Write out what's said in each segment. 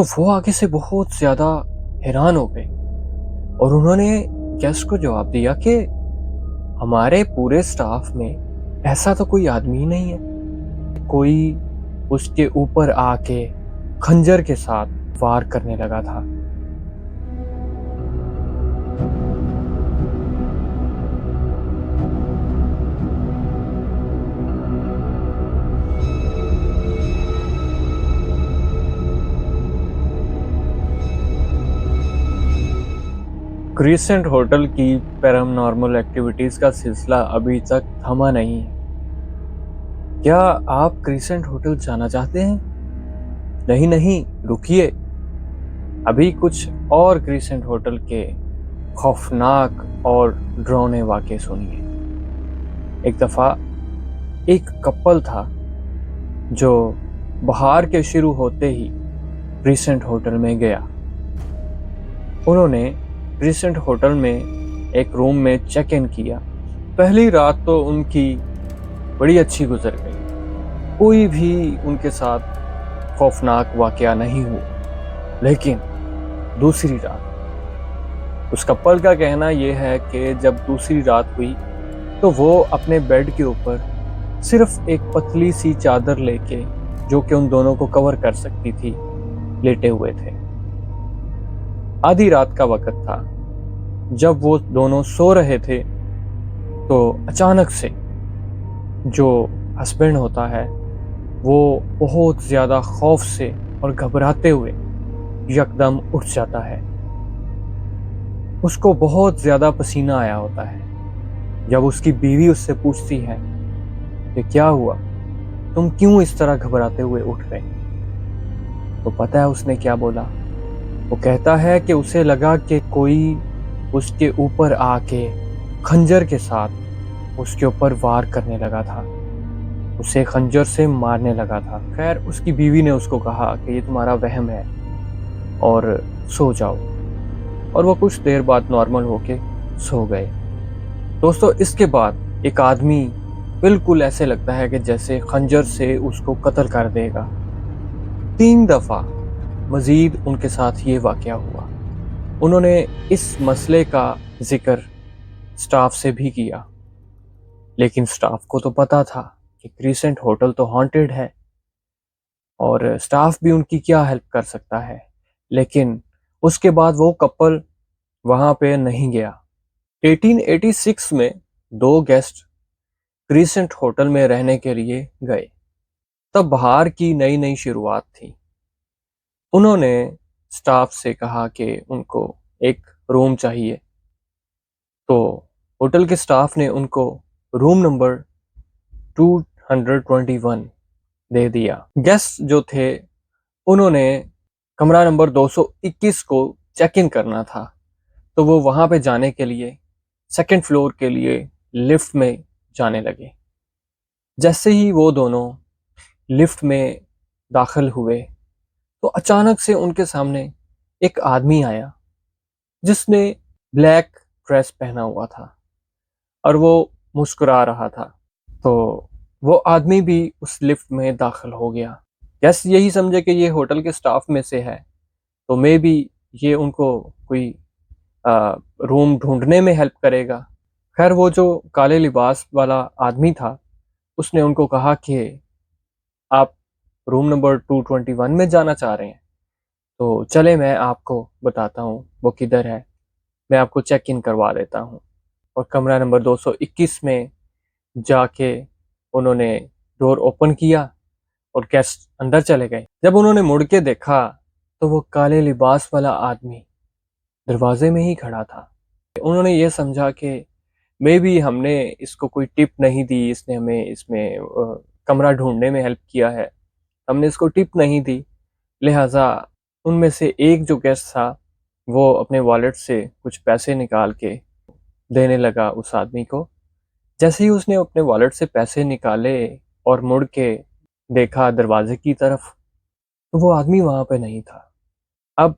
तो वो आगे से बहुत ज़्यादा हैरान हो गए और उन्होंने गेस्ट को जवाब दिया कि हमारे पूरे स्टाफ में ऐसा तो कोई आदमी ही नहीं है। कोई उसके ऊपर आके खंजर के साथ वार करने लगा था। क्रिसेंट होटल की पैरानॉर्मल एक्टिविटीज का सिलसिला अभी तक थमा नहीं है। क्या आप क्रिसेंट होटल जाना चाहते हैं? नहीं नहीं, रुकिए। अभी कुछ और क्रिसेंट होटल के खौफनाक और डरावने वाक़े सुनिए। एक दफा एक कपल था जो बहार के शुरू होते ही क्रिसेंट होटल में गया। उन्होंने क्रिसेंट होटल में एक रूम में चेक इन किया। पहली रात तो उनकी बड़ी अच्छी गुजर गई। कोई भी उनके साथ खौफनाक वाकया नहीं हुआ। लेकिन दूसरी रात, उस कपल का कहना यह है कि जब दूसरी रात हुई तो वो अपने बेड के ऊपर सिर्फ एक पतली सी चादर लेके, जो कि उन दोनों को कवर कर सकती थी, लेटे हुए थे। आधी रात का वक्त था। जब वो दोनों सो रहे थे तो अचानक से जो हस्बैंड होता है वो बहुत ज्यादा खौफ से और घबराते हुए यकदम उठ जाता है। उसको बहुत ज्यादा पसीना आया होता है। जब उसकी बीवी उससे पूछती है कि क्या हुआ, तुम क्यों इस तरह घबराते हुए उठ गए, तो पता है उसने क्या बोला? वो कहता है कि उसे लगा कि कोई उसके ऊपर आके खंजर के साथ उसके ऊपर वार करने लगा था, उसे खंजर से मारने लगा था। खैर, उसकी बीवी ने उसको कहा कि ये तुम्हारा वहम है और सो जाओ, और वो कुछ देर बाद नॉर्मल होके सो गए। दोस्तों, इसके बाद एक आदमी बिल्कुल ऐसे लगता है कि जैसे खंजर से उसको कत्ल कर देगा। 3 दफा मजीद उनके साथ ये वाकया हुआ। उन्होंने इस मसले का जिक्र स्टाफ से भी किया, लेकिन स्टाफ को तो पता था कि क्रिसेंट होटल तो हॉन्टेड है और स्टाफ भी उनकी क्या हेल्प कर सकता है। लेकिन उसके बाद वो कपल वहां पे नहीं गया। 1886 में दो गेस्ट क्रिसेंट होटल में रहने के लिए गए। तब बहार की नई नई शुरुआत थी। उन्होंने स्टाफ से कहा कि उनको एक रूम चाहिए, तो होटल के स्टाफ ने उनको रूम नंबर 221 दे दिया। गेस्ट जो थे उन्होंने कमरा नंबर 221 को चेक इन करना था, तो वो वहां पे जाने के लिए सेकंड फ्लोर के लिए लिफ्ट में जाने लगे। जैसे ही वो दोनों लिफ्ट में दाखिल हुए तो अचानक से उनके सामने एक आदमी आया जिसने ब्लैक ड्रेस पहना हुआ था और वो मुस्कुरा रहा था। तो वो आदमी भी उस लिफ्ट में दाखिल हो गया। यस, यही समझे कि ये होटल के स्टाफ में से है, तो मे बी ये उनको कोई रूम ढूंढने में हेल्प करेगा। खैर, वो जो काले लिबास वाला आदमी था उसने उनको कहा कि आप रूम नंबर 221 में जाना चाह रहे हैं, तो चले मैं आपको बताता हूँ वो किधर है। मैं आपको चेक इन करवा देता हूँ। और कमरा नंबर 221 में जाके उन्होंने डोर ओपन किया और गेस्ट अंदर चले गए। जब उन्होंने मुड़ के देखा तो वो काले लिबास वाला आदमी दरवाजे में ही खड़ा था। उन्होंने ये समझा कि मे बी हमने इसको कोई टिप नहीं दी, इसने हमें इसमें कमरा ढूंढने में हेल्प किया है, हमने इसको टिप नहीं दी। लिहाजा उनमें से एक जो गेस्ट था वो अपने वॉलेट से कुछ पैसे निकाल के देने लगा उस आदमी को। जैसे ही उसने अपने वॉलेट से पैसे निकाले और मुड़ के देखा दरवाजे की तरफ, तो वो आदमी वहां पे नहीं था। अब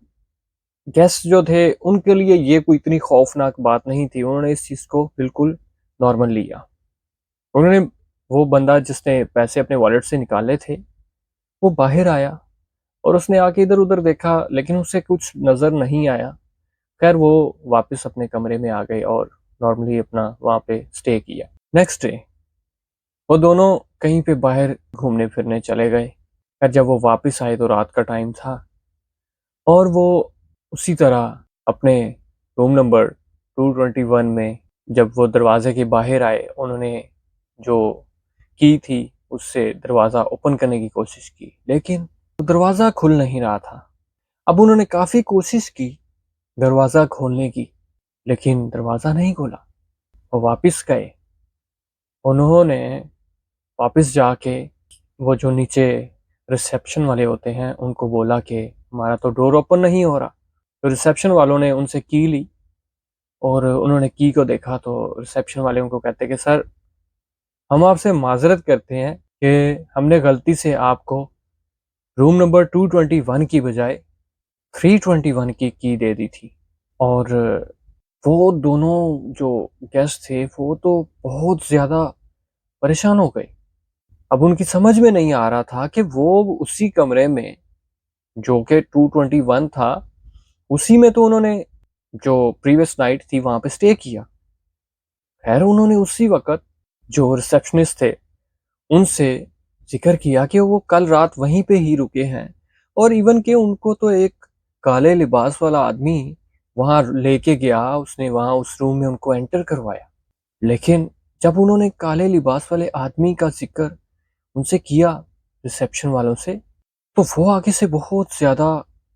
गेस्ट जो थे उनके लिए ये कोई इतनी खौफनाक बात नहीं थी। उन्होंने इस चीज को बिल्कुल नॉर्मल लिया। उन्होंने, वो बंदा जिसने पैसे अपने वॉलेट से निकाले थे वो बाहर आया और उसने आके इधर उधर देखा लेकिन उसे कुछ नजर नहीं आया। खैर वो वापस अपने कमरे में आ गए और नॉर्मली अपना वहां पे स्टे किया। नेक्स्ट डे वो दोनों कहीं पे बाहर घूमने फिरने चले गए। खैर जब वो वापस आए तो रात का टाइम था और वो उसी तरह अपने रूम नंबर 221 में जब वो दरवाजे के बाहर आए, उन्होंने जो की थी उससे दरवाज़ा ओपन करने की कोशिश की, लेकिन वो दरवाज़ा खुल नहीं रहा था। अब उन्होंने काफ़ी कोशिश की दरवाज़ा खोलने की, लेकिन दरवाज़ा नहीं खुला। वो वापस गए। उन्होंने वापस जाके वो जो नीचे रिसेप्शन वाले होते हैं उनको बोला कि हमारा तो डोर ओपन नहीं हो रहा। तो रिसेप्शन वालों ने उनसे की ली और उन्होंने की को देखा तो रिसेप्शन वाले उनको कहते कि सर, हम आपसे माजरत करते हैं कि हमने गलती से आपको रूम नंबर 221 की बजाय 321 की दे दी थी। और वो दोनों जो गेस्ट थे वो तो बहुत ज़्यादा परेशान हो गए। अब उनकी समझ में नहीं आ रहा था कि वो उसी कमरे में जो कि 221 था, उसी में तो उन्होंने जो प्रीवियस नाइट थी वहां पे स्टे किया। खैर उन्होंने उसी वक्त जो रिसेप्शनिस्ट थे उनसे जिक्र किया कि वो कल रात वहीं पे ही रुके हैं और इवन के उनको तो एक काले लिबास वाला आदमी वहां लेके गया, उसने वहां उस रूम में उनको एंटर करवाया। लेकिन जब उन्होंने काले लिबास वाले आदमी का जिक्र उनसे किया रिसेप्शन वालों से, तो वो आगे से बहुत ज्यादा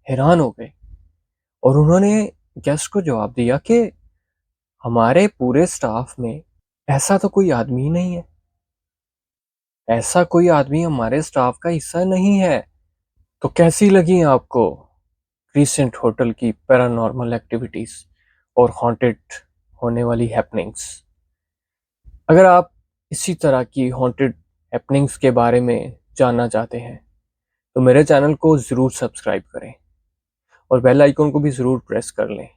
हैरान हो गए और उन्होंने गेस्ट को जवाब दिया कि हमारे पूरे स्टाफ में ऐसा तो कोई आदमी ही नहीं है, ऐसा कोई आदमी हमारे स्टाफ का हिस्सा नहीं है। तो कैसी लगी आपको रिसेंट होटल की पैरानॉर्मल एक्टिविटीज और हॉन्टेड होने वाली हैपनिंग्स? अगर आप इसी तरह की हॉन्टेड हैपनिंग्स के बारे में जानना चाहते हैं तो मेरे चैनल को ज़रूर सब्सक्राइब करें और बेल आइकन को भी ज़रूर प्रेस कर लें।